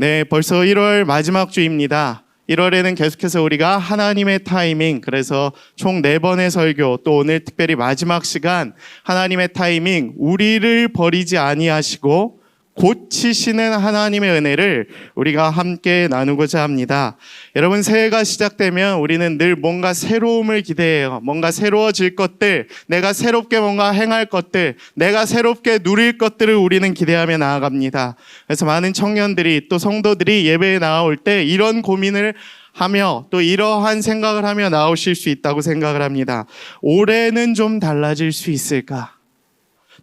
네, 벌써 1월 마지막 주입니다. 1월에는 계속해서 우리가 하나님의 타이밍, 그래서 총 4번의 설교, 또 오늘 특별히 마지막 시간 하나님의 타이밍, 우리를 버리지 아니하시고 고치시는 하나님의 은혜를 우리가 함께 나누고자 합니다. 여러분, 새해가 시작되면 우리는 늘 뭔가 새로움을 기대해요. 뭔가 새로워질 것들, 내가 새롭게 뭔가 행할 것들, 내가 새롭게 누릴 것들을 우리는 기대하며 나아갑니다. 그래서 많은 청년들이 또 성도들이 예배에 나올 때 이런 고민을 하며 또 이러한 생각을 하며 나오실 수 있다고 생각을 합니다. 올해는 좀 달라질 수 있을까?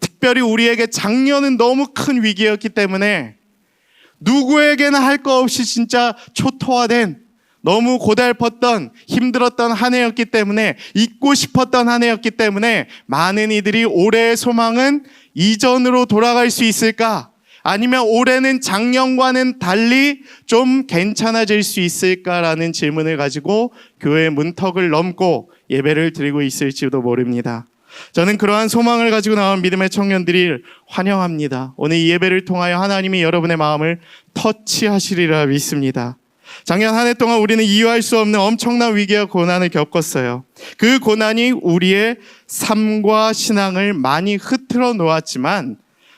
특별히 우리에게 작년은 너무 큰 위기였기 때문에 누구에게나 할 거 없이 진짜 초토화된, 너무 고달팠던, 힘들었던 한 해였기 때문에, 잊고 싶었던 한 해였기 때문에 많은 이들이 올해의 소망은 이전으로 돌아갈 수 있을까? 아니면 올해는 작년과는 달리 좀 괜찮아질 수 있을까라는 질문을 가지고 교회 문턱을 넘고 예배를 드리고 있을지도 모릅니다. 저는 그러한 소망을 가지고 나온 믿음의 청년들이 환영합니다. 오늘 이 예배를 통하여 하나님이 여러분의 마음을 터치하시리라 믿습니다. 작년 한 해 동안 우리는 이해할 수 없는 엄청난 위기와 고난을 겪었어요. 그 고난이 우리의 삶과 신앙을 많이 흐트러 놓았지만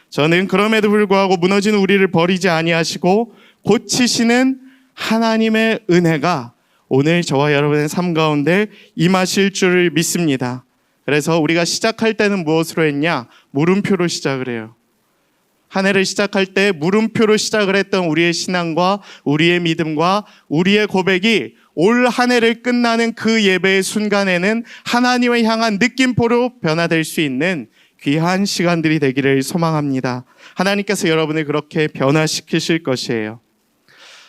저는 그럼에도 불구하고 무너진 우리를 버리지 아니하시고 고치시는 하나님의 은혜가 오늘 저와 여러분의 삶 가운데 임하실 줄을 믿습니다. 그래서 우리가 시작할 때는 무엇으로 했냐? 물음표로 시작을 해요. 한 해를 시작할 때 물음표로 시작을 했던 우리의 신앙과 우리의 믿음과 우리의 고백이 올 한 해를 끝나는 그 예배의 순간에는 하나님을 향한 느낌표로 변화될 수 있는 귀한 시간들이 되기를 소망합니다. 하나님께서 여러분을 그렇게 변화시키실 것이에요.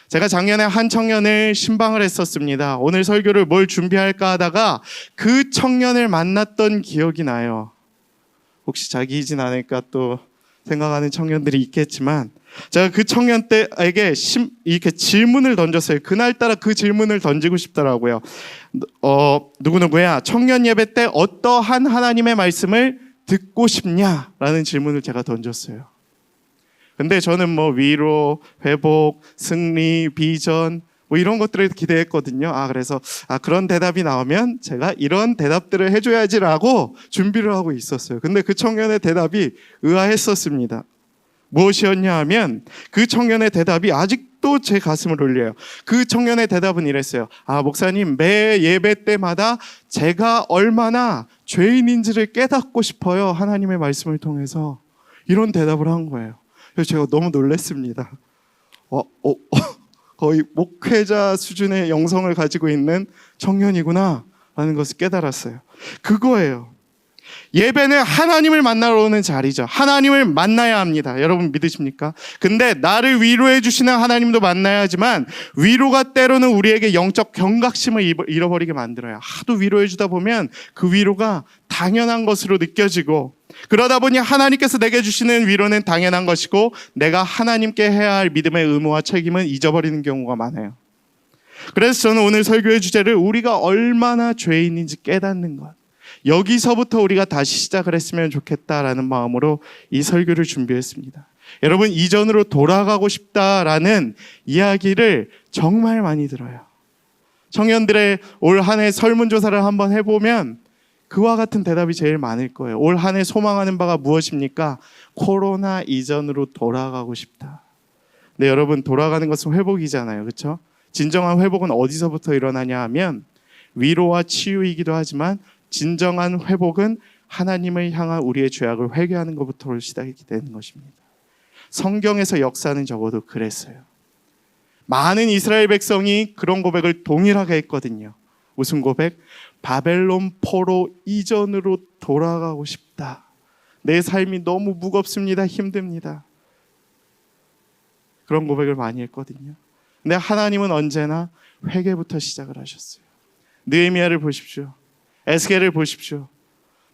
제가 작년에 한 청년을 신방을 했었습니다. 오늘 설교를 뭘 준비할까 하다가 그 청년을 만났던 기억이 나요. 혹시 자기이진 않을까 또 생각하는 청년들이 있겠지만 제가 그 청년 때에게 이렇게 질문을 던졌어요. 그날따라 그 질문을 던지고 싶더라고요. 누구누구야, 청년 예배 때 어떠한 하나님의 말씀을 듣고 싶냐라는 질문을 제가 던졌어요. 근데 저는 위로, 회복, 승리, 비전 이런 것들을 기대했거든요. 그래서 그런 대답이 나오면 제가 이런 대답들을 해줘야지라고 준비를 하고 있었어요. 근데 그 청년의 대답이 의아했었습니다. 무엇이었냐 하면 그 청년의 대답이 아직도 제 가슴을 울려요. 그 청년의 대답은 이랬어요. 목사님, 매 예배 때마다 제가 얼마나 죄인인지를 깨닫고 싶어요. 하나님의 말씀을 통해서. 이런 대답을 한 거예요. 그래서 제가 너무 놀랐습니다. 거의 목회자 수준의 영성을 가지고 있는 청년이구나 라는 것을 깨달았어요. 그거예요. 예배는 하나님을 만나러 오는 자리죠. 하나님을 만나야 합니다. 여러분 믿으십니까? 근데 나를 위로해 주시는 하나님도 만나야 하지만 위로가 때로는 우리에게 영적 경각심을 잃어버리게 만들어요. 하도 위로해 주다 보면 그 위로가 당연한 것으로 느껴지고, 그러다 보니 하나님께서 내게 주시는 위로는 당연한 것이고 내가 하나님께 해야 할 믿음의 의무와 책임은 잊어버리는 경우가 많아요. 그래서 저는 오늘 설교의 주제를 우리가 얼마나 죄인인지 깨닫는 것, 여기서부터 우리가 다시 시작을 했으면 좋겠다라는 마음으로 이 설교를 준비했습니다. 여러분, 이전으로 돌아가고 싶다라는 이야기를 정말 많이 들어요. 청년들의 올 한 해 설문조사를 한번 해보면 그와 같은 대답이 제일 많을 거예요. 올 한 해 소망하는 바가 무엇입니까? 코로나 이전으로 돌아가고 싶다. 근데 여러분, 돌아가는 것은 회복이잖아요. 그렇죠? 진정한 회복은 어디서부터 일어나냐 하면 위로와 치유이기도 하지만 진정한 회복은 하나님을 향한 우리의 죄악을 회개하는 것부터 시작이 되는 것입니다. 성경에서 역사는 적어도 그랬어요. 많은 이스라엘 백성이 그런 고백을 동일하게 했거든요. 무슨 고백? 바벨론 포로 이전으로 돌아가고 싶다. 내 삶이 너무 무겁습니다. 힘듭니다. 그런 고백을 많이 했거든요. 근데 하나님은 언제나 회개부터 시작을 하셨어요. 느헤미야를 보십시오. 에스겔을 보십시오.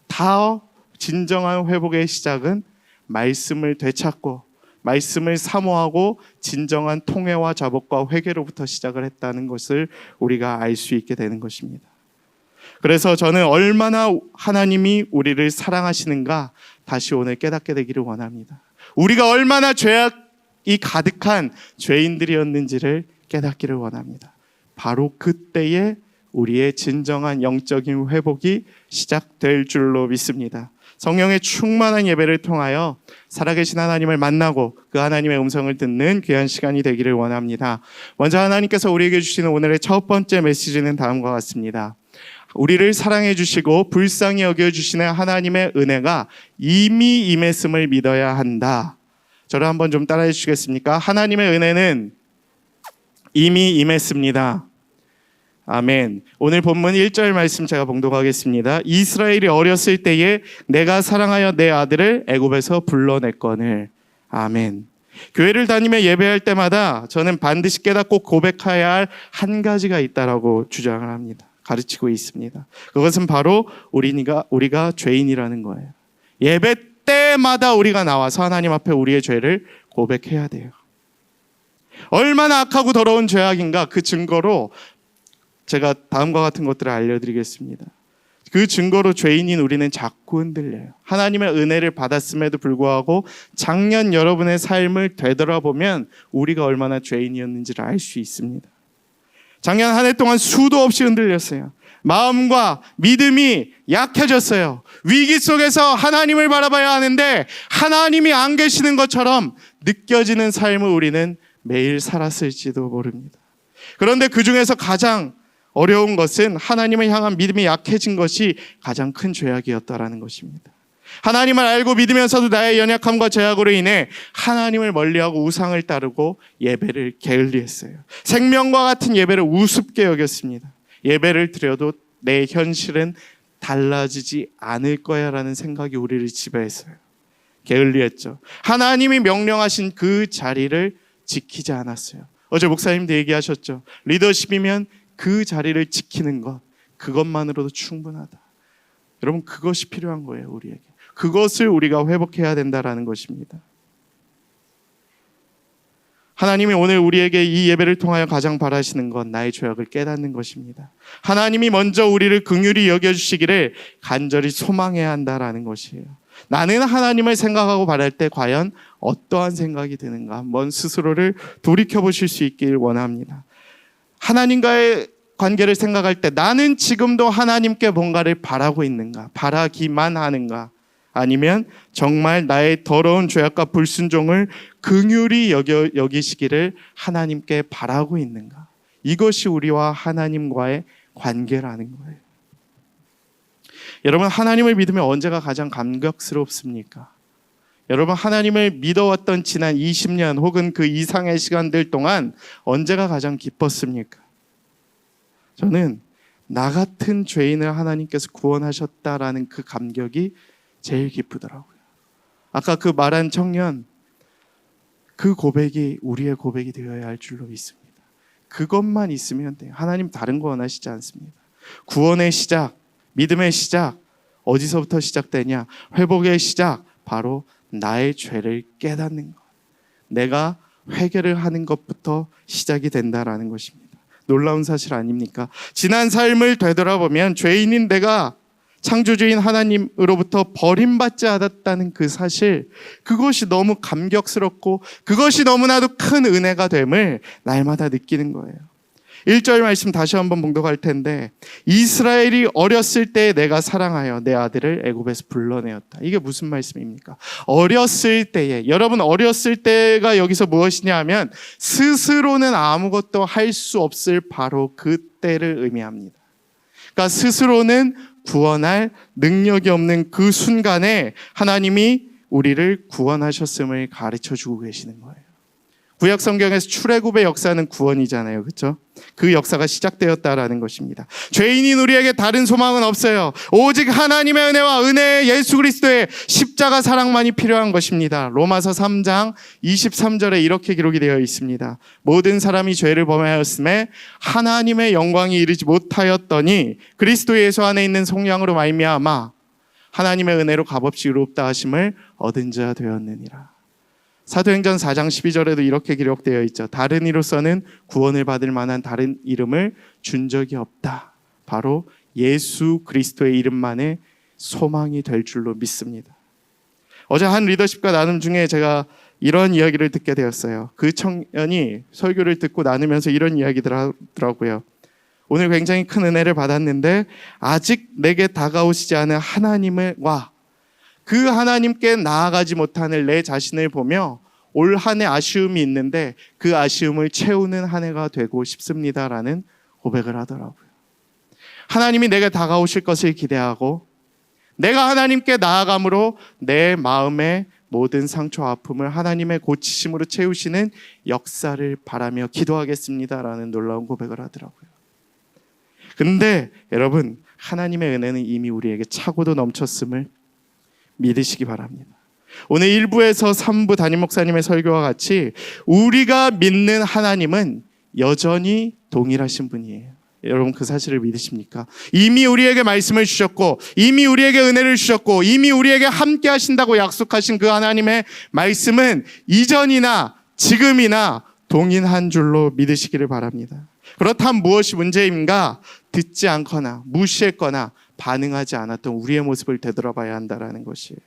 다 진정한 회복의 시작은 말씀을 되찾고 말씀을 사모하고 진정한 통회와 자복과 회개로부터 시작을 했다는 것을 우리가 알 수 있게 되는 것입니다. 그래서 저는 얼마나 하나님이 우리를 사랑하시는가 다시 오늘 깨닫게 되기를 원합니다. 우리가 얼마나 가득한 죄인들이었는지를 깨닫기를 원합니다. 바로 그때에 우리의 진정한 영적인 회복이 시작될 줄로 믿습니다. 성령의 충만한 예배를 통하여 살아계신 하나님을 만나고 그 하나님의 음성을 듣는 귀한 시간이 되기를 원합니다. 먼저 하나님께서 우리에게 주시는 오늘의 첫 번째 메시지는 다음과 같습니다. 우리를 사랑해 주시고 불쌍히 여겨 주시는 하나님의 은혜가 이미 임했음을 믿어야 한다. 저를 한번 좀 따라해 주시겠습니까? 하나님의 은혜는 이미 임했습니다. 아멘. 오늘 본문 1절 말씀 제가 봉독하겠습니다. 이스라엘이 어렸을 때에 내가 사랑하여 내 아들을 애굽에서 불러냈거늘. 아멘. 교회를 다니며 예배할 때마다 저는 반드시 깨닫고 고백해야 할 한 가지가 있다라고 주장을 합니다. 가르치고 있습니다. 그것은 바로 우리가 죄인이라는 거예요. 예배 때마다 우리가 나와서 하나님 앞에 우리의 죄를 고백해야 돼요. 얼마나 악하고 더러운 죄악인가 그 증거로 제가 다음과 같은 것들을 알려드리겠습니다. 그 증거로 죄인인 우리는 자꾸 흔들려요. 하나님의 은혜를 받았음에도 불구하고 작년 여러분의 삶을 되돌아보면 우리가 얼마나 죄인이었는지를 알 수 있습니다. 작년 한 해 동안 수도 없이 흔들렸어요. 마음과 믿음이 약해졌어요. 위기 속에서 하나님을 바라봐야 하는데 하나님이 안 계시는 것처럼 느껴지는 삶을 우리는 매일 살았을지도 모릅니다. 그런데 그 중에서 가장 어려운 것은 하나님을 향한 믿음이 약해진 것이 가장 큰 죄악이었다라는 것입니다. 하나님을 알고 믿으면서도 나의 연약함과 죄악으로 인해 하나님을 멀리하고 우상을 따르고 예배를 게을리했어요. 생명과 같은 예배를 우습게 여겼습니다. 예배를 드려도 내 현실은 달라지지 않을 거야 라는 생각이 우리를 지배했어요. 게을리했죠. 하나님이 명령하신 그 자리를 지키지 않았어요. 어제 목사님도 얘기하셨죠. 리더십이면 그 자리를 지키는 것, 그것만으로도 충분하다. 여러분, 그것이 필요한 거예요, 우리에게. 그것을 우리가 회복해야 된다라는 것입니다. 하나님이 오늘 우리에게 이 예배를 통하여 가장 바라시는 건 나의 죄악을 깨닫는 것입니다. 하나님이 먼저 우리를 긍휼히 여겨주시기를 간절히 소망해야 한다라는 것이에요. 나는 하나님을 생각하고 바랄 때 과연 어떠한 생각이 드는가 한번 스스로를 돌이켜보실 수 있길 원합니다. 하나님과의 관계를 생각할 때 나는 지금도 하나님께 뭔가를 바라고 있는가, 바라기만 하는가, 아니면 정말 나의 더러운 죄악과 불순종을 긍휼히 여기시기를 하나님께 바라고 있는가. 이것이 우리와 하나님과의 관계라는 거예요. 여러분, 하나님을 믿으면 언제가 가장 감격스럽습니까? 여러분, 하나님을 믿어왔던 지난 20년 혹은 그 이상의 시간들 동안 언제가 가장 기뻤습니까? 저는 나 같은 죄인을 하나님께서 구원하셨다라는 그 감격이 제일 기쁘더라고요. 아까 그 말한 청년, 그 고백이 우리의 고백이 되어야 할 줄로 믿습니다. 그것만 있으면 돼요. 하나님 다른 거 원하시지 않습니다. 구원의 시작, 믿음의 시작, 어디서부터 시작되냐? 회복의 시작, 바로 나의 죄를 깨닫는 것. 내가 회개를 하는 것부터 시작이 된다라는 것입니다. 놀라운 사실 아닙니까? 지난 삶을 되돌아보면 죄인인 내가 창조주인 하나님으로부터 버림받지 않았다는 그 사실, 그것이 너무 감격스럽고 그것이 너무나도 큰 은혜가 됨을 날마다 느끼는 거예요. 1절 말씀 다시 한번 봉독할 텐데, 이스라엘이 어렸을 때 내가 사랑하여 내 아들을 애굽에서 불러내었다. 이게 무슨 말씀입니까? 어렸을 때에, 여러분 어렸을 때가 여기서 무엇이냐 하면 스스로는 아무것도 할 수 없을 바로 그때를 의미합니다. 그러니까 스스로는 구원할 능력이 없는 그 순간에 하나님이 우리를 구원하셨음을 가르쳐주고 계시는 거예요. 구약 성경에서 출애굽의 역사는 구원이잖아요. 그렇죠? 그 역사가 시작되었다라는 것입니다. 죄인인 우리에게 다른 소망은 없어요. 오직 하나님의 은혜와 은혜의 예수 그리스도의 십자가 사랑만이 필요한 것입니다. 로마서 3장 23절에 이렇게 기록이 되어 있습니다. 모든 사람이 죄를 범하였음에 하나님의 영광이 이르지 못하였더니 그리스도 예수 안에 있는 성령으로 말미암아 하나님의 은혜로 값없이 의롭다 하심을 얻은 자 되었느니라. 사도행전 4장 12절에도 이렇게 기록되어 있죠. 다른 이로서는 구원을 받을 만한 다른 이름을 준 적이 없다. 바로 예수 그리스도의 이름만의 소망이 될 줄로 믿습니다. 어제 한 리더십과 나눔 중에 제가 이런 이야기를 듣게 되었어요. 그 청년이 설교를 듣고 나누면서 이런 이야기를 하더라고요. 오늘 굉장히 큰 은혜를 받았는데 아직 내게 다가오시지 않은 하나님과 그 하나님께 나아가지 못하는 내 자신을 보며 올 한 해 아쉬움이 있는데 그 아쉬움을 채우는 한 해가 되고 싶습니다라는 고백을 하더라고요. 하나님이 내게 다가오실 것을 기대하고 내가 하나님께 나아감으로 내 마음의 모든 상처 아픔을 하나님의 고치심으로 채우시는 역사를 바라며 기도하겠습니다라는 놀라운 고백을 하더라고요. 근데 여러분, 하나님의 은혜는 이미 우리에게 차고도 넘쳤음을 믿으시기 바랍니다. 오늘 1부에서 3부 담임 목사님의 설교와 같이 우리가 믿는 하나님은 여전히 동일하신 분이에요. 여러분, 그 사실을 믿으십니까? 이미 우리에게 말씀을 주셨고 이미 우리에게 은혜를 주셨고 이미 우리에게 함께 하신다고 약속하신 그 하나님의 말씀은 이전이나 지금이나 동일한 줄로 믿으시기를 바랍니다. 그렇다면 무엇이 문제인가? 듣지 않거나 무시했거나 반응하지 않았던 우리의 모습을 되돌아봐야 한다는 것이에요.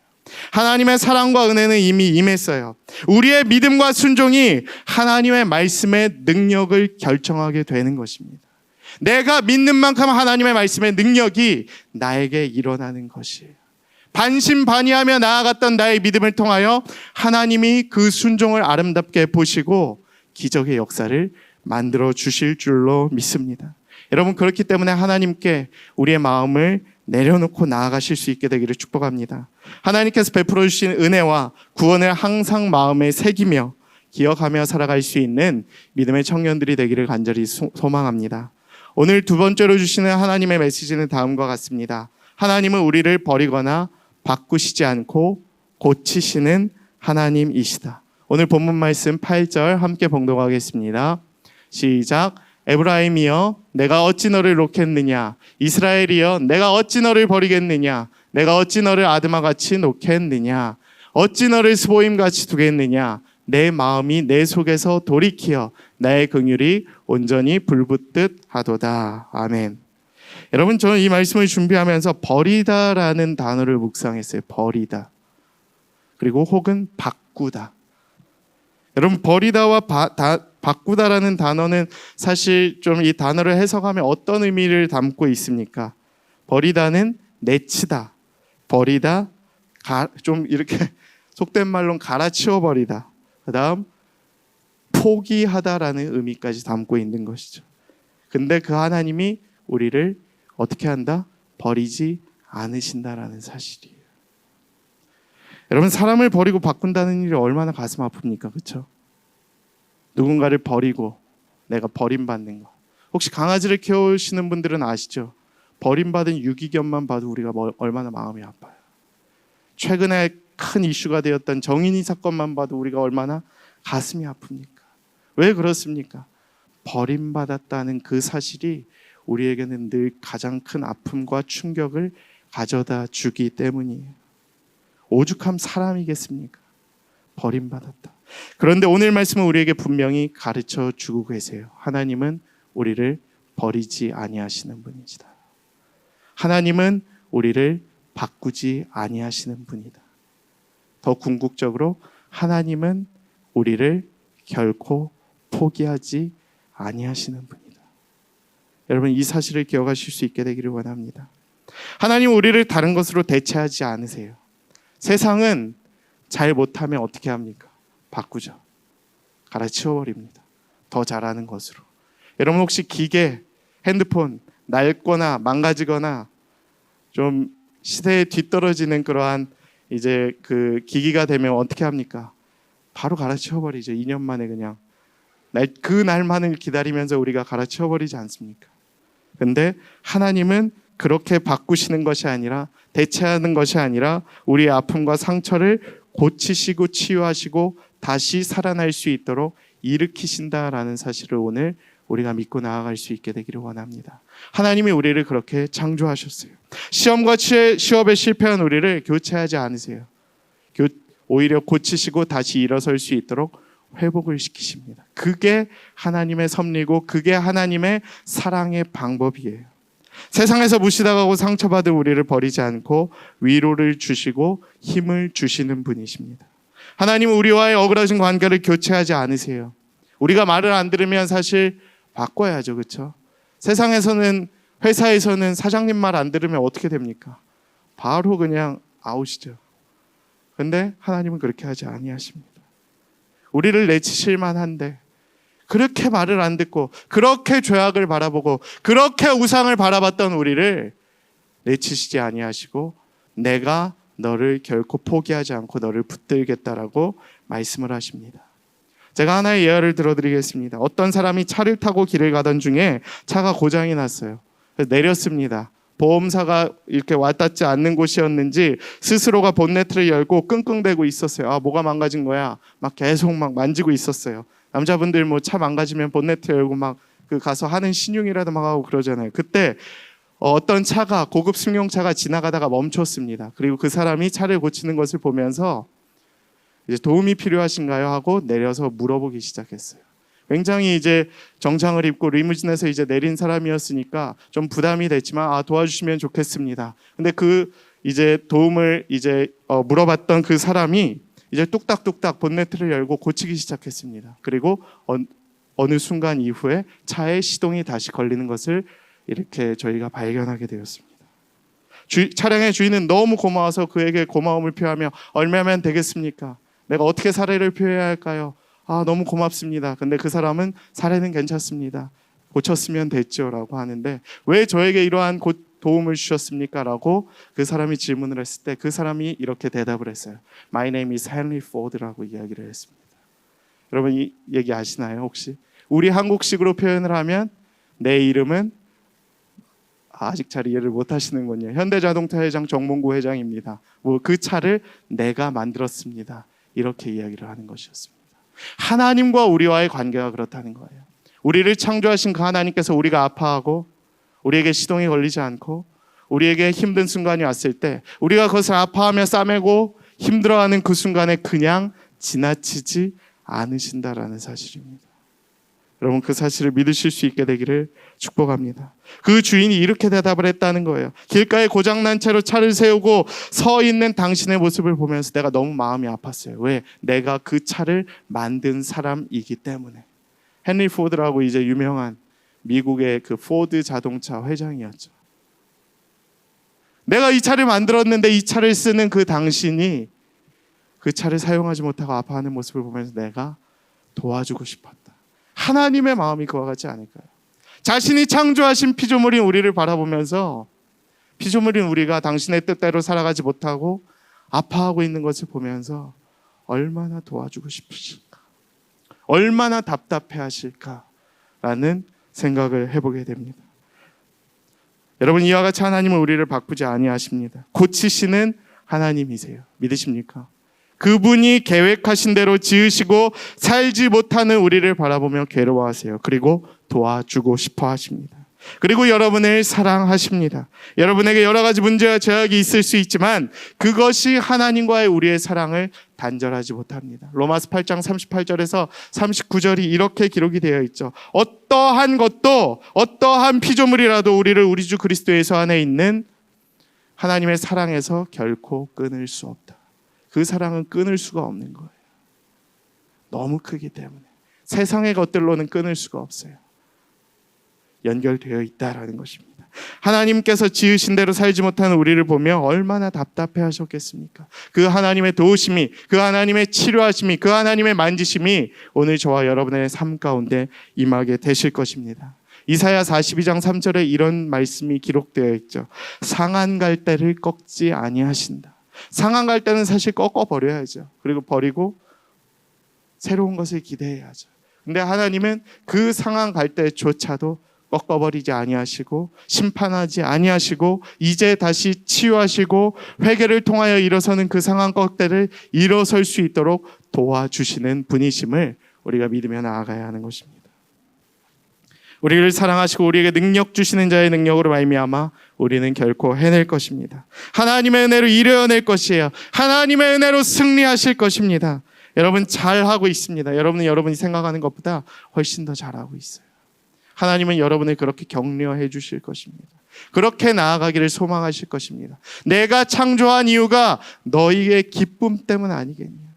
하나님의 사랑과 은혜는 이미 임했어요. 우리의 믿음과 순종이 하나님의 말씀의 능력을 결정하게 되는 것입니다. 내가 믿는 만큼 하나님의 말씀의 능력이 나에게 일어나는 것이에요. 반신반의하며 나아갔던 나의 믿음을 통하여 하나님이 그 순종을 아름답게 보시고 기적의 역사를 만들어 주실 줄로 믿습니다. 여러분, 그렇기 때문에 하나님께 우리의 마음을 내려놓고 나아가실 수 있게 되기를 축복합니다. 하나님께서 베풀어 주신 은혜와 구원을 항상 마음에 새기며 기억하며 살아갈 수 있는 믿음의 청년들이 되기를 간절히 소망합니다. 오늘 두 번째로 주시는 하나님의 메시지는 다음과 같습니다. 하나님은 우리를 버리거나 바꾸시지 않고 고치시는 하나님이시다. 오늘 본문 말씀 8절 함께 봉독하겠습니다. 시작. 에브라임이여 내가 어찌 너를 놓겠느냐, 이스라엘이여 내가 어찌 너를 버리겠느냐, 내가 어찌 너를 아드마같이 놓겠느냐, 어찌 너를 스보임같이 두겠느냐, 내 마음이 내 속에서 돌이키어 나의 긍휼이 온전히 불붙듯 하도다. 아멘. 여러분, 저는 이 말씀을 준비하면서 버리다라는 단어를 묵상했어요. 버리다. 그리고 혹은 바꾸다. 여러분, 버리다와 바꾸다라는 단어는 사실 좀 이 단어를 해석하면 어떤 의미를 담고 있습니까? 버리다는 내치다, 버리다, 좀 이렇게 속된 말로 갈아치워 버리다, 그 다음 포기하다라는 의미까지 담고 있는 것이죠. 근데 그 하나님이 우리를 어떻게 한다? 버리지 않으신다라는 사실이에요. 여러분, 사람을 버리고 바꾼다는 일이 얼마나 가슴 아픕니까? 그렇죠? 누군가를 버리고 내가 버림받는 거. 혹시 강아지를 키우시는 분들은 아시죠? 버림받은 유기견만 봐도 우리가 얼마나 마음이 아파요. 최근에 큰 이슈가 되었던 정인이 사건만 봐도 우리가 얼마나 가슴이 아픕니까? 왜 그렇습니까? 버림받았다는 그 사실이 우리에게는 늘 가장 큰 아픔과 충격을 가져다 주기 때문이에요. 오죽함 사람이겠습니까? 버림받았다. 그런데 오늘 말씀은 우리에게 분명히 가르쳐 주고 계세요. 하나님은 우리를 버리지 아니하시는 분이시다. 하나님은 우리를 바꾸지 아니하시는 분이다. 더 궁극적으로 하나님은 우리를 결코 포기하지 아니하시는 분이다. 여러분, 이 사실을 기억하실 수 있게 되기를 원합니다. 하나님 우리를 다른 것으로 대체하지 않으세요. 세상은 잘 못하면 어떻게 합니까? 바꾸죠. 갈아치워버립니다. 더 잘하는 것으로. 여러분, 혹시 기계, 핸드폰 낡거나 망가지거나 좀 시대에 뒤떨어지는 그러한 이제 그 기기가 되면 어떻게 합니까? 바로 갈아치워버리죠. 2년 만에 그냥. 그 날만을 기다리면서 우리가 갈아치워버리지 않습니까? 근데 하나님은 그렇게 바꾸시는 것이 아니라, 대체하는 것이 아니라 우리의 아픔과 상처를 고치시고 치유하시고 다시 살아날 수 있도록 일으키신다라는 사실을 오늘 우리가 믿고 나아갈 수 있게 되기를 원합니다. 하나님이 우리를 그렇게 창조하셨어요. 시험과 시험에 실패한 우리를 교체하지 않으세요. 오히려 고치시고 다시 일어설 수 있도록 회복을 시키십니다. 그게 하나님의 섭리고 그게 하나님의 사랑의 방법이에요. 세상에서 무시당하고 상처받은 우리를 버리지 않고 위로를 주시고 힘을 주시는 분이십니다. 하나님은 우리와의 어그러진 관계를 교체하지 않으세요. 우리가 말을 안 들으면 사실 바꿔야죠. 그렇죠? 세상에서는, 회사에서는 사장님 말 안 들으면 어떻게 됩니까? 바로 그냥 아웃이죠. 근데 하나님은 그렇게 하지 아니하십니다. 우리를 내치실 만한데 그렇게 말을 안 듣고 그렇게 죄악을 바라보고 그렇게 우상을 바라봤던 우리를 내치시지 아니하시고 내가 너를 결코 포기하지 않고 너를 붙들겠다라고 말씀을 하십니다. 제가 하나의 예화를 들어드리겠습니다. 어떤 사람이 차를 타고 길을 가던 중에 차가 고장이 났어요. 내렸습니다. 보험사가 이렇게 와닿지 않는 곳이었는지 스스로가 본네트를 열고 끙끙대고 있었어요. 아, 뭐가 망가진 거야? 막 계속 막 만지고 있었어요. 남자분들 뭐 차 망가지면 본네트 열고 막 그 가서 하는 신용이라도 막 하고 그러잖아요. 그때 어떤 차가, 고급 승용차가 지나가다가 멈췄습니다. 그리고 그 사람이 차를 고치는 것을 보면서 이제 도움이 필요하신가요? 하고 내려서 물어보기 시작했어요. 굉장히 이제 정장을 입고 리무진에서 이제 내린 사람이었으니까 좀 부담이 됐지만 도와주시면 좋겠습니다. 근데 그 이제 도움을 이제 물어봤던 그 사람이 이제 뚝딱뚝딱 본네트를 열고 고치기 시작했습니다. 그리고 어느 순간 이후에 차에 시동이 다시 걸리는 것을 이렇게 저희가 발견하게 되었습니다. 차량의 주인은 너무 고마워서 그에게 고마움을 표하며 얼마면 되겠습니까? 내가 어떻게 사례를 표해야 할까요? 너무 고맙습니다. 근데 그 사람은 사례는 괜찮습니다. 고쳤으면 됐죠 라고 하는데 왜 저에게 이러한 도움을 주셨습니까? 라고 그 사람이 질문을 했을 때 그 사람이 이렇게 대답을 했어요. My name is Henry Ford라고 이야기를 했습니다. 여러분 이 얘기 아시나요 혹시? 우리 한국식으로 표현을 하면 내 이름은 아직 잘 이해를 못 하시는군요. 현대자동차 회장 정몽구 회장입니다. 그 차를 내가 만들었습니다. 이렇게 이야기를 하는 것이었습니다. 하나님과 우리와의 관계가 그렇다는 거예요. 우리를 창조하신 그 하나님께서 우리가 아파하고 우리에게 시동이 걸리지 않고 우리에게 힘든 순간이 왔을 때 우리가 그것을 아파하며 싸매고 힘들어하는 그 순간에 그냥 지나치지 않으신다라는 사실입니다. 여러분 그 사실을 믿으실 수 있게 되기를 축복합니다. 그 주인이 이렇게 대답을 했다는 거예요. 길가에 고장난 채로 차를 세우고 서 있는 당신의 모습을 보면서 내가 너무 마음이 아팠어요. 왜? 내가 그 차를 만든 사람이기 때문에. 헨리 포드라고 이제 유명한 미국의 그 포드 자동차 회장이었죠. 내가 이 차를 만들었는데 이 차를 쓰는 그 당신이 그 차를 사용하지 못하고 아파하는 모습을 보면서 내가 도와주고 싶었다. 하나님의 마음이 그와 같지 않을까요? 자신이 창조하신 피조물인 우리를 바라보면서 피조물인 우리가 당신의 뜻대로 살아가지 못하고 아파하고 있는 것을 보면서 얼마나 도와주고 싶으실까? 얼마나 답답해 하실까라는 생각을 해보게 됩니다. 여러분 이와 같이 하나님은 우리를 바꾸지 아니하십니다. 고치시는 하나님이세요. 믿으십니까? 그분이 계획하신 대로 지으시고 살지 못하는 우리를 바라보며 괴로워하세요. 그리고 도와주고 싶어 하십니다. 그리고 여러분을 사랑하십니다. 여러분에게 여러 가지 문제와 제약이 있을 수 있지만 그것이 하나님과의 우리의 사랑을 단절하지 못합니다. 로마서 8장 38절에서 39절이 이렇게 기록이 되어 있죠. 어떠한 것도 어떠한 피조물이라도 우리를 우리 주 그리스도 예수 안에 있는 하나님의 사랑에서 결코 끊을 수 없다. 그 사랑은 끊을 수가 없는 거예요. 너무 크기 때문에 세상의 것들로는 끊을 수가 없어요. 연결되어 있다라는 것입니다. 하나님께서 지으신 대로 살지 못하는 우리를 보며 얼마나 답답해 하셨겠습니까? 그 하나님의 도우심이, 그 하나님의 치료하심이, 그 하나님의 만지심이 오늘 저와 여러분의 삶 가운데 임하게 되실 것입니다. 이사야 42장 3절에 이런 말씀이 기록되어 있죠. 상한 갈대를 꺾지 아니하신다. 상한 갈대는 사실 꺾어버려야죠. 그리고 버리고 새로운 것을 기대해야죠. 근데 하나님은 그 상한 갈대조차도 꺾어버리지 아니하시고 심판하지 아니하시고 이제 다시 치유하시고 회개를 통하여 일어서는 그 상한 꺾대를 일어설 수 있도록 도와주시는 분이심을 우리가 믿으며 나아가야 하는 것입니다. 우리를 사랑하시고 우리에게 능력 주시는 자의 능력으로 말미암아 우리는 결코 해낼 것입니다. 하나님의 은혜로 이루어낼 것이에요. 하나님의 은혜로 승리하실 것입니다. 여러분 잘하고 있습니다. 여러분은 여러분이 생각하는 것보다 훨씬 더 잘하고 있어요. 하나님은 여러분을 그렇게 격려해 주실 것입니다. 그렇게 나아가기를 소망하실 것입니다. 내가 창조한 이유가 너희의 기쁨 때문 아니겠냐.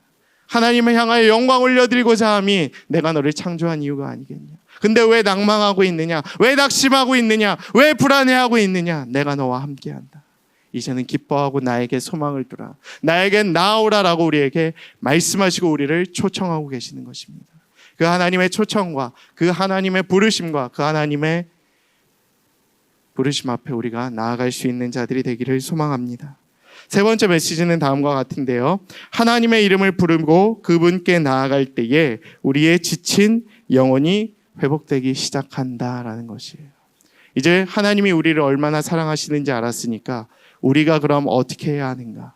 하나님을 향하여 영광 올려드리고자 함이 내가 너를 창조한 이유가 아니겠냐. 근데 왜 낭망하고 있느냐? 왜 낙심하고 있느냐? 왜 불안해하고 있느냐? 내가 너와 함께한다. 이제는 기뻐하고 나에게 소망을 두라. 나에게 나오라라고 우리에게 말씀하시고 우리를 초청하고 계시는 것입니다. 그 하나님의 초청과 그 하나님의 부르심과 그 하나님의 부르심 앞에 우리가 나아갈 수 있는 자들이 되기를 소망합니다. 세 번째 메시지는 다음과 같은데요. 하나님의 이름을 부르고 그분께 나아갈 때에 우리의 지친 영혼이 회복되기 시작한다라는 것이에요. 이제 하나님이 우리를 얼마나 사랑하시는지 알았으니까 우리가 그럼 어떻게 해야 하는가?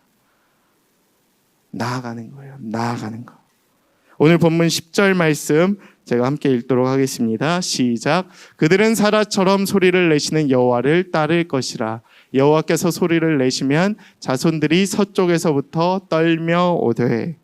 나아가는 거예요. 나아가는 거. 오늘 본문 10절 말씀 제가 함께 읽도록 하겠습니다. 시작. 그들은 사라처럼 소리를 내시는 여호와를 따를 것이라. 여호와께서 소리를 내시면 자손들이 서쪽에서부터 떨며 오되.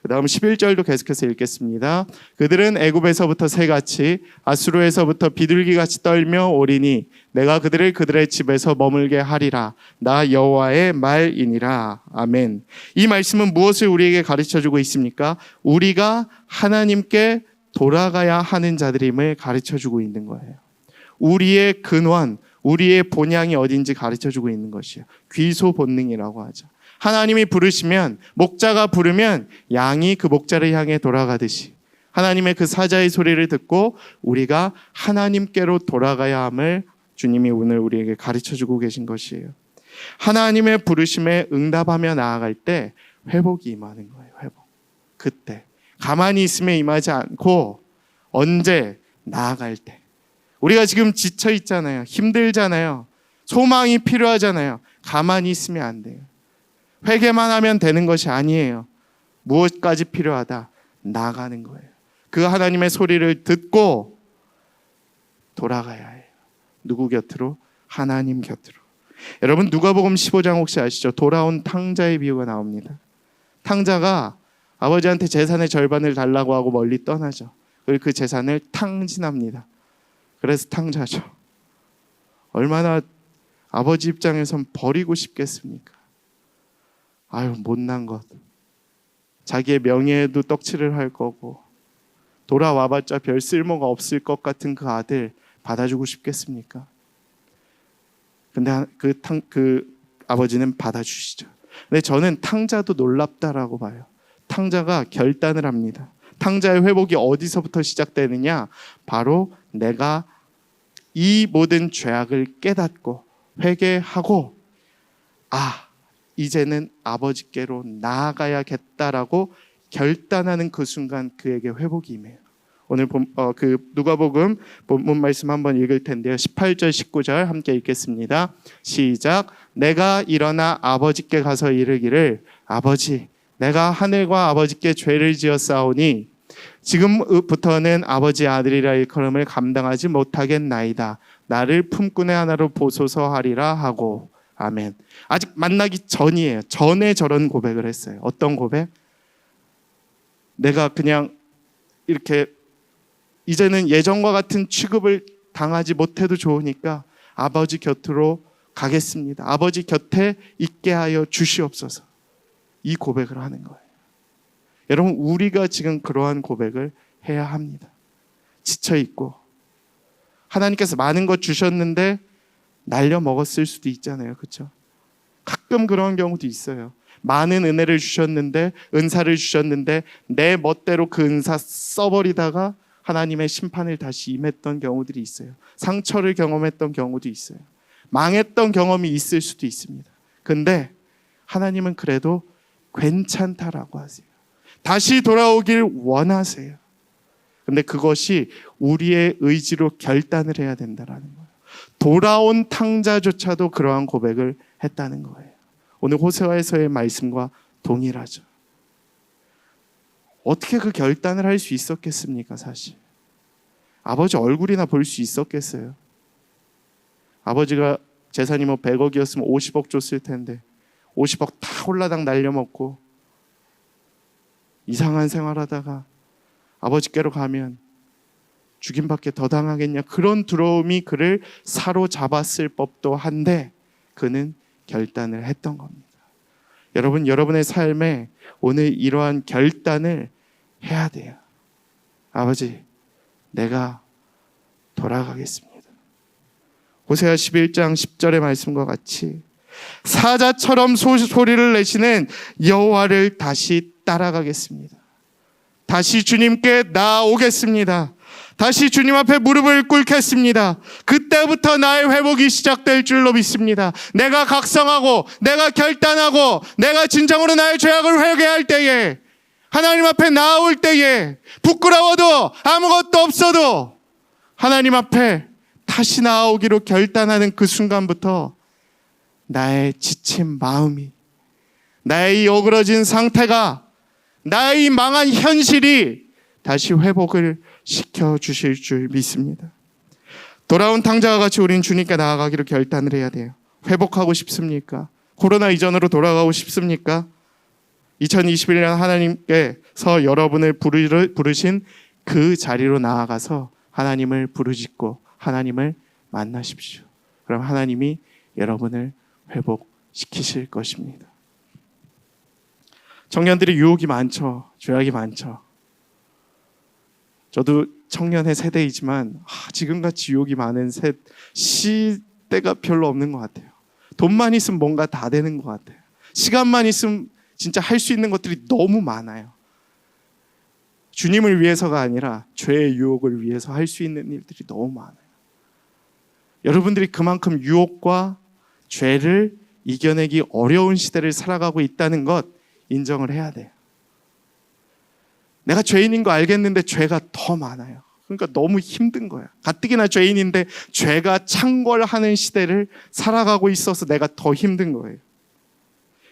그 다음 11절도 계속해서 읽겠습니다. 그들은 애굽에서부터 새같이 아수르에서부터 비둘기같이 떨며 오리니 내가 그들의 집에서 머물게 하리라. 나 여호와의 말이니라. 아멘. 이 말씀은 무엇을 우리에게 가르쳐주고 있습니까? 우리가 하나님께 돌아가야 하는 자들임을 가르쳐주고 있는 거예요. 우리의 근원, 우리의 본향이 어딘지 가르쳐주고 있는 것이에요. 귀소 본능이라고 하죠. 하나님이 부르시면, 목자가 부르면 양이 그 목자를 향해 돌아가듯이 하나님의 그 사자의 소리를 듣고 우리가 하나님께로 돌아가야 함을 주님이 오늘 우리에게 가르쳐주고 계신 것이에요. 하나님의 부르심에 응답하며 나아갈 때 회복이 임하는 거예요. 회복. 그때 가만히 있으면 임하지 않고 언제? 나아갈 때. 우리가 지금 지쳐 있잖아요. 힘들잖아요. 소망이 필요하잖아요. 가만히 있으면 안 돼요. 회개만 하면 되는 것이 아니에요. 무엇까지 필요하다? 나가는 거예요. 그 하나님의 소리를 듣고 돌아가야 해요. 누구 곁으로? 하나님 곁으로. 여러분 누가복음 15장 혹시 아시죠? 돌아온 탕자의 비유가 나옵니다. 탕자가 아버지한테 재산의 절반을 달라고 하고 멀리 떠나죠. 그리고 그 재산을 탕진합니다. 그래서 탕자죠. 얼마나 아버지 입장에선 버리고 싶겠습니까? 아유, 못난 것. 자기의 명예에도 떡칠을 할 거고 돌아와봤자 별 쓸모가 없을 것 같은 그 아들 받아주고 싶겠습니까? 근데 그 아버지는 받아주시죠. 근데 저는 탕자도 놀랍다라고 봐요. 탕자가 결단을 합니다. 탕자의 회복이 어디서부터 시작되느냐? 바로 내가 이 모든 죄악을 깨닫고 회개하고 이제는 아버지께로 나아가야겠다라고 결단하는 그 순간 그에게 회복이 임해요. 오늘 그 누가복음 본문 말씀 한번 읽을 텐데요. 18절 19절 함께 읽겠습니다. 시작. 내가 일어나 아버지께 가서 이르기를 아버지 내가 하늘과 아버지께 죄를 지었사오니 지금부터는 아버지 아들이라 일컬음을 감당하지 못하겠나이다. 나를 품꾼의 하나로 보소서 하리라 하고. 아멘. 아직 만나기 전이에요. 전에 저런 고백을 했어요. 어떤 고백? 내가 그냥 이렇게 이제는 예전과 같은 취급을 당하지 못해도 좋으니까 아버지 곁으로 가겠습니다. 아버지 곁에 있게 하여 주시옵소서. 이 고백을 하는 거예요. 여러분 우리가 지금 그러한 고백을 해야 합니다. 지쳐있고 하나님께서 많은 것 주셨는데 날려 먹었을 수도 있잖아요. 그렇죠? 가끔 그런 경우도 있어요. 많은 은혜를 주셨는데 은사를 주셨는데 내 멋대로 그 은사 써버리다가 하나님의 심판을 다시 임했던 경우들이 있어요. 상처를 경험했던 경우도 있어요. 망했던 경험이 있을 수도 있습니다. 근데 하나님은 그래도 괜찮다라고 하세요. 다시 돌아오길 원하세요. 근데 그것이 우리의 의지로 결단을 해야 된다라는 거예요. 돌아온 탕자조차도 그러한 고백을 했다는 거예요. 오늘 호세아에서의 말씀과 동일하죠. 어떻게 그 결단을 할 수 있었겠습니까? 사실 아버지 얼굴이나 볼 수 있었겠어요? 아버지가 재산이 100억이었으면 50억 줬을 텐데 50억 다 홀라당 날려먹고 이상한 생활하다가 아버지께로 가면 죽임밖에 더 당하겠냐, 그런 두려움이 그를 사로잡았을 법도 한데 그는 결단을 했던 겁니다. 여러분, 여러분의 삶에 오늘 이러한 결단을 해야 돼요. 아버지, 내가 돌아가겠습니다. 호세아 11장 10절의 말씀과 같이 사자처럼 소리를 내시는 여호와를 다시 따라가겠습니다. 다시 주님께 나아오겠습니다. 다시 주님 앞에 무릎을 꿇겠습니다. 그때부터 나의 회복이 시작될 줄로 믿습니다. 내가 각성하고 내가 결단하고 내가 진정으로 나의 죄악을 회개할 때에, 하나님 앞에 나아올 때에, 부끄러워도 아무것도 없어도 하나님 앞에 다시 나아오기로 결단하는 그 순간부터 나의 지친 마음이, 나의 이 어그러진 상태가, 나의 이 망한 현실이 다시 회복을 시켜주실 줄 믿습니다. 돌아온 탕자와 같이 우린 주님께 나아가기로 결단을 해야 돼요. 회복하고 싶습니까? 코로나 이전으로 돌아가고 싶습니까? 2021년 하나님께서 여러분을 부르신 그 자리로 나아가서 하나님을 부르짖고 하나님을 만나십시오. 그럼 하나님이 여러분을 회복시키실 것입니다. 청년들이 유혹이 많죠. 죄악이 많죠. 저도 청년의 세대이지만 지금같이 유혹이 많은 시대가 별로 없는 것 같아요. 돈만 있으면 뭔가 다 되는 것 같아요. 시간만 있으면 진짜 할 수 있는 것들이 너무 많아요. 주님을 위해서가 아니라 죄의 유혹을 위해서 할 수 있는 일들이 너무 많아요. 여러분들이 그만큼 유혹과 죄를 이겨내기 어려운 시대를 살아가고 있다는 것 인정을 해야 돼요. 내가 죄인인 거 알겠는데 죄가 더 많아요. 그러니까 너무 힘든 거야. 가뜩이나 죄인인데 죄가 창궐하는 시대를 살아가고 있어서 내가 더 힘든 거예요.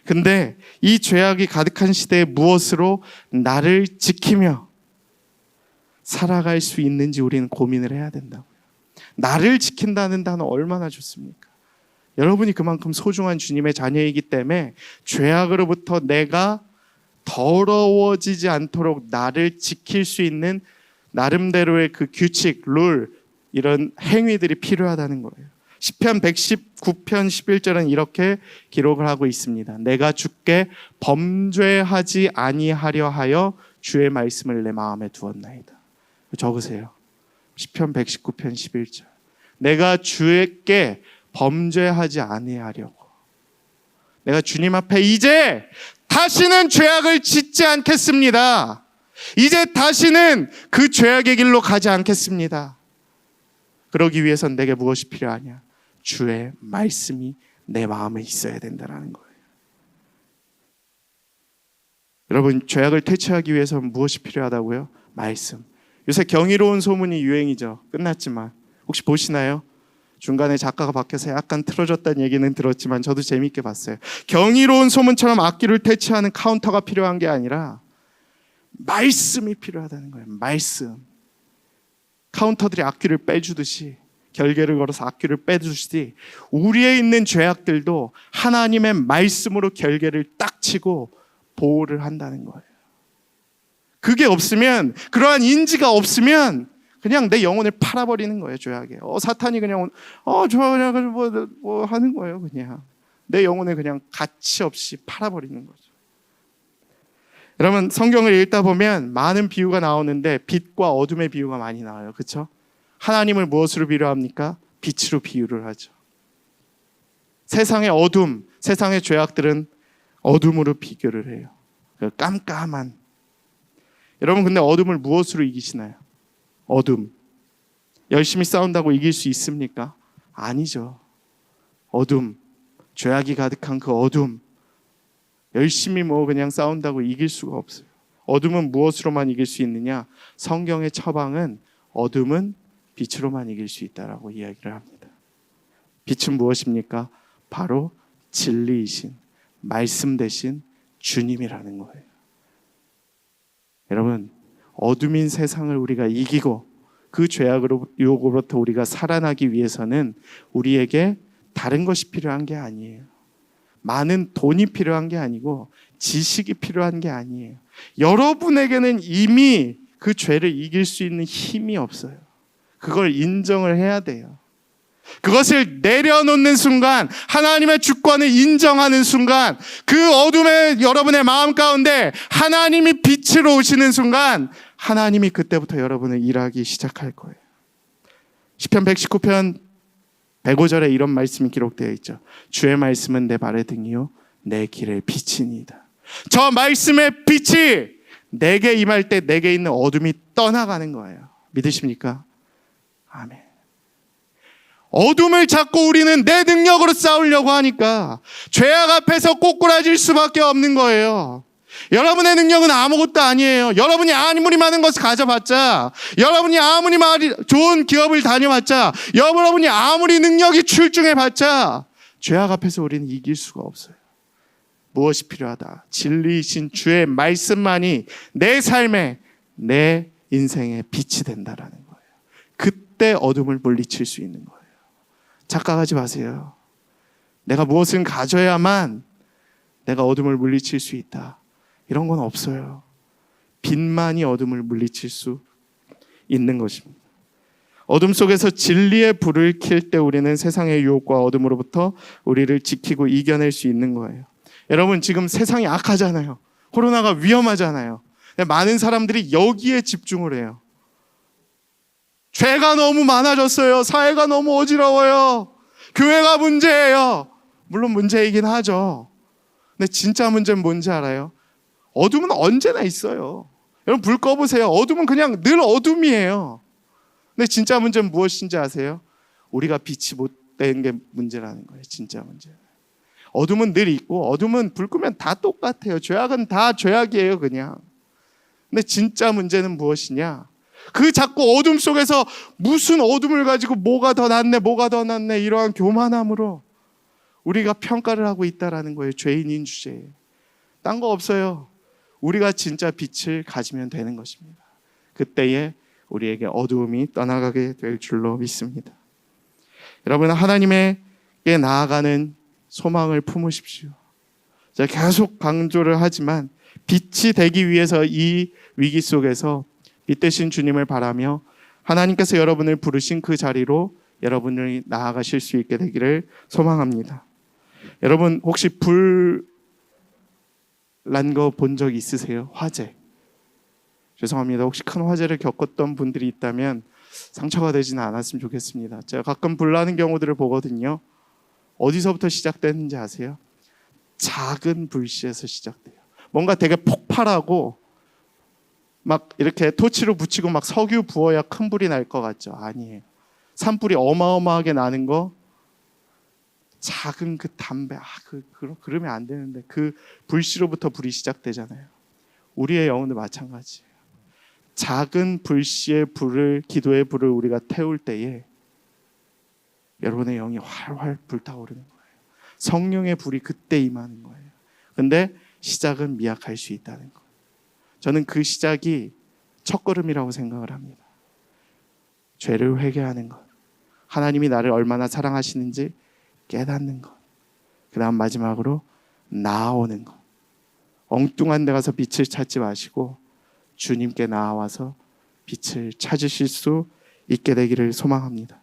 근데 이 죄악이 가득한 시대에 무엇으로 나를 지키며 살아갈 수 있는지 우리는 고민을 해야 된다고요. 나를 지킨다는 단어 얼마나 좋습니까? 여러분이 그만큼 소중한 주님의 자녀이기 때문에 죄악으로부터 내가 더러워지지 않도록 나를 지킬 수 있는 나름대로의 그 규칙, 룰, 이런 행위들이 필요하다는 거예요. 시편 119편 11절은 이렇게 기록을 하고 있습니다. 내가 주께 범죄하지 아니하려 하여 주의 말씀을 내 마음에 두었나이다. 적으세요. 시편 119편 11절. 내가 주께 범죄하지 아니하려고. 내가 주님 앞에 이제 다시는 죄악을 짓지 않겠습니다. 이제 다시는 그 죄악의 길로 가지 않겠습니다. 그러기 위해선 내게 무엇이 필요하냐? 주의 말씀이 내 마음에 있어야 된다는 거예요. 여러분, 죄악을 퇴치하기 위해서는 무엇이 필요하다고요? 말씀. 요새 경이로운 소문이 유행이죠. 끝났지만 혹시 보시나요? 중간에 작가가 바뀌어서 약간 틀어졌다는 얘기는 들었지만 저도 재미있게 봤어요. 경이로운 소문처럼 악기를 퇴치하는 카운터가 필요한 게 아니라 말씀이 필요하다는 거예요. 말씀. 카운터들이 악기를 빼주듯이, 결계를 걸어서 악기를 빼주듯이 우리에 있는 죄악들도 하나님의 말씀으로 결계를 딱 치고 보호를 한다는 거예요. 그게 없으면, 그러한 인지가 없으면 그냥 내 영혼을 팔아버리는 거예요. 죄악에. 사탄이 그냥 그냥 뭐 하는 거예요. 그냥 내 영혼을 그냥 가치 없이 팔아버리는 거죠. 여러분, 성경을 읽다 보면 많은 비유가 나오는데 빛과 어둠의 비유가 많이 나와요. 그렇죠? 하나님을 무엇으로 비유합니까? 빛으로 비유를 하죠. 세상의 어둠, 세상의 죄악들은 어둠으로 비교를 해요. 그 깜깜한. 여러분, 근데 어둠을 무엇으로 이기시나요? 어둠. 열심히 싸운다고 이길 수 있습니까? 아니죠. 어둠. 죄악이 가득한 그 어둠. 열심히 그냥 싸운다고 이길 수가 없어요. 어둠은 무엇으로만 이길 수 있느냐? 성경의 처방은 어둠은 빛으로만 이길 수 있다라고 이야기를 합니다. 빛은 무엇입니까? 바로 진리이신, 말씀 대신 주님이라는 거예요. 여러분, 어둠인 세상을 우리가 이기고 그 죄악으로, 유혹으로부터 우리가 살아나기 위해서는 우리에게 다른 것이 필요한 게 아니에요. 많은 돈이 필요한 게 아니고 지식이 필요한 게 아니에요. 여러분에게는 이미 그 죄를 이길 수 있는 힘이 없어요. 그걸 인정을 해야 돼요. 그것을 내려놓는 순간, 하나님의 주권을 인정하는 순간, 그 어둠의 여러분의 마음 가운데 하나님이 빛으로 오시는 순간, 하나님이 그때부터 여러분을 일하기 시작할 거예요. 시편 119편 105절에 이런 말씀이 기록되어 있죠. 주의 말씀은 내 발의 등이요 내 길의 빛이니이다. 저 말씀의 빛이 내게 임할 때 내게 있는 어둠이 떠나가는 거예요. 믿으십니까? 아멘. 어둠을 자꾸 우리는 내 능력으로 싸우려고 하니까 죄악 앞에서 꼬꾸라질 수밖에 없는 거예요. 여러분의 능력은 아무것도 아니에요. 여러분이 아무리 많은 것을 가져봤자, 여러분이 아무리 좋은 기업을 다녀봤자, 여러분이 아무리 능력이 출중해봤자 죄악 앞에서 우리는 이길 수가 없어요. 무엇이 필요하다? 진리이신 주의 말씀만이 내 삶에, 내 인생의 빛이 된다라는 거예요. 그때 어둠을 물리칠 수 있는 거예요. 착각하지 마세요. 내가 무엇을 가져야만 내가 어둠을 물리칠 수 있다. 이런 건 없어요. 빛만이 어둠을 물리칠 수 있는 것입니다. 어둠 속에서 진리의 불을 켤 때 우리는 세상의 유혹과 어둠으로부터 우리를 지키고 이겨낼 수 있는 거예요. 여러분, 지금 세상이 악하잖아요. 코로나가 위험하잖아요. 많은 사람들이 여기에 집중을 해요. 죄가 너무 많아졌어요. 사회가 너무 어지러워요. 교회가 문제예요. 물론 문제이긴 하죠. 근데 진짜 문제는 뭔지 알아요? 어둠은 언제나 있어요. 여러분, 불 꺼보세요. 어둠은 그냥 늘 어둠이에요. 근데 진짜 문제는 무엇인지 아세요? 우리가 빛이 못 된 게 문제라는 거예요. 진짜 문제. 어둠은 늘 있고, 어둠은 불 끄면 다 똑같아요. 죄악은 다 죄악이에요, 그냥. 근데 진짜 문제는 무엇이냐? 그 자꾸 어둠 속에서 무슨 어둠을 가지고 뭐가 더 낫네, 뭐가 더 낫네, 이러한 교만함으로 우리가 평가를 하고 있다라는 거예요. 죄인인 주제에. 딴 거 없어요. 우리가 진짜 빛을 가지면 되는 것입니다. 그때에 우리에게 어두움이 떠나가게 될 줄로 믿습니다. 여러분, 하나님에게 나아가는 소망을 품으십시오. 제가 계속 강조를 하지만 빛이 되기 위해서 이 위기 속에서 빛 되신 주님을 바라며 하나님께서 여러분을 부르신 그 자리로 여러분이 나아가실 수 있게 되기를 소망합니다. 여러분, 혹시 불 난 거 본 적 있으세요? 화재. 죄송합니다. 혹시 큰 화재를 겪었던 분들이 있다면 상처가 되지는 않았으면 좋겠습니다. 제가 가끔 불 나는 경우들을 보거든요. 어디서부터 시작되는지 아세요? 작은 불씨에서 시작돼요. 뭔가 되게 폭발하고 막 이렇게 토치로 붙이고 막 석유 부어야 큰 불이 날 것 같죠? 아니에요. 산불이 어마어마하게 나는 거, 작은 그 담배, 그러면 안 되는데 그 불씨로부터 불이 시작되잖아요. 우리의 영혼도 마찬가지예요. 작은 불씨의 불을, 기도의 불을 우리가 태울 때에 여러분의 영이 활활 불타오르는 거예요. 성령의 불이 그때 임하는 거예요. 근데 시작은 미약할 수 있다는 거예요. 저는 그 시작이 첫걸음이라고 생각을 합니다. 죄를 회개하는 것, 하나님이 나를 얼마나 사랑하시는지 깨닫는 것, 그 다음 마지막으로 나아오는 것. 엉뚱한 데 가서 빛을 찾지 마시고 주님께 나아와서 빛을 찾으실 수 있게 되기를 소망합니다.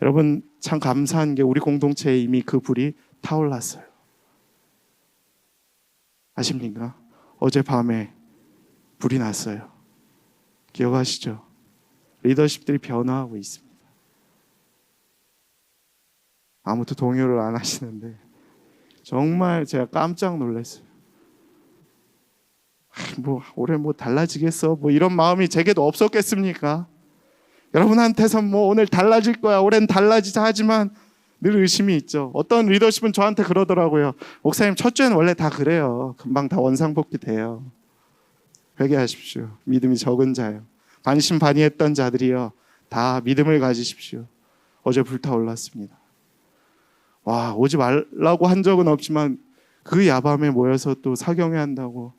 여러분, 참 감사한 게 우리 공동체에 이미 그 불이 타올랐어요. 아십니까? 어젯밤에 불이 났어요. 기억하시죠? 리더십들이 변화하고 있습니다. 아무도 동요를 안 하시는데 정말 제가 깜짝 놀랐어요. 올해 달라지겠어, 이런 마음이 제게도 없었겠습니까? 여러분한테서 오늘 달라질 거야, 올해는 달라지자 하지만 늘 의심이 있죠. 어떤 리더십은 저한테 그러더라고요. 목사님, 첫 주에는 원래 다 그래요. 금방 다 원상복귀 돼요. 회개하십시오. 믿음이 적은 자요. 반신반의했던 자들이요, 다 믿음을 가지십시오. 어제 불타올랐습니다. 오지 말라고 한 적은 없지만 그 야밤에 모여서 또 사경회 한다고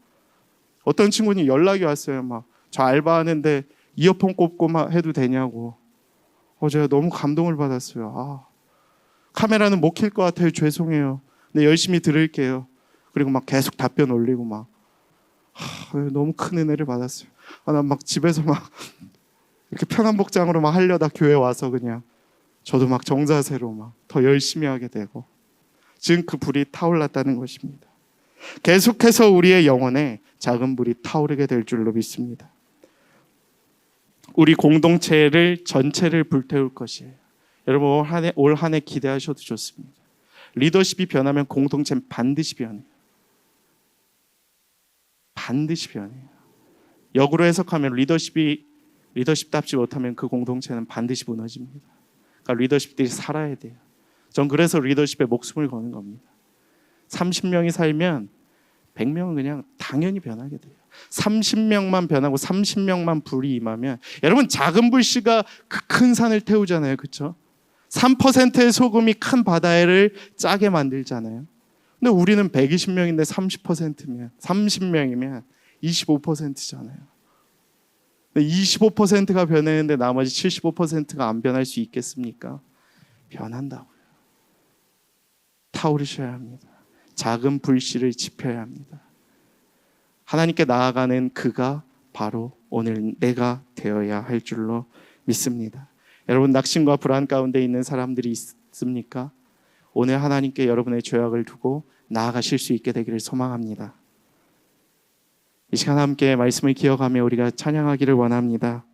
어떤 친구는 연락이 왔어요. 저 알바하는데 이어폰 꼽고 해도 되냐고. 제가 너무 감동을 받았어요. 카메라는 못 켤 것 같아요. 죄송해요. 근데 열심히 들을게요. 그리고 계속 답변 올리고 너무 큰 은혜를 받았어요. 난 집에서 이렇게 편한 복장으로 하려다 교회 와서 그냥 저도 막 정자세로 막 더 열심히 하게 되고, 지금 그 불이 타올랐다는 것입니다. 계속해서 우리의 영혼에 작은 불이 타오르게 될 줄로 믿습니다. 우리 공동체를 전체를 불태울 것이에요. 여러분 올 한 해 기대하셔도 좋습니다. 리더십이 변하면 공동체는 반드시 변해요. 반드시 변해요. 역으로 해석하면 리더십답지 못하면 그 공동체는 반드시 무너집니다. 그러니까 리더십들이 살아야 돼요. 전 그래서 리더십에 목숨을 거는 겁니다. 30명이 살면 100명은 그냥 당연히 변하게 돼요. 30명만 변하고 30명만 불이 임하면, 여러분 작은 불씨가 그 큰 산을 태우잖아요. 그렇죠? 3%의 소금이 큰 바다를 짜게 만들잖아요. 근데 우리는 120명인데 30%면 30명이면 25%잖아요. 25%가 변했는데 나머지 75%가 안 변할 수 있겠습니까? 변한다고요. 타오르셔야 합니다. 작은 불씨를 지펴야 합니다. 하나님께 나아가는 그가 바로 오늘 내가 되어야 할 줄로 믿습니다. 여러분 낙심과 불안 가운데 있는 사람들이 있습니까? 오늘 하나님께 여러분의 죄악을 두고 나아가실 수 있게 되기를 소망합니다. 이 시간 함께 말씀을 기억하며 우리가 찬양하기를 원합니다.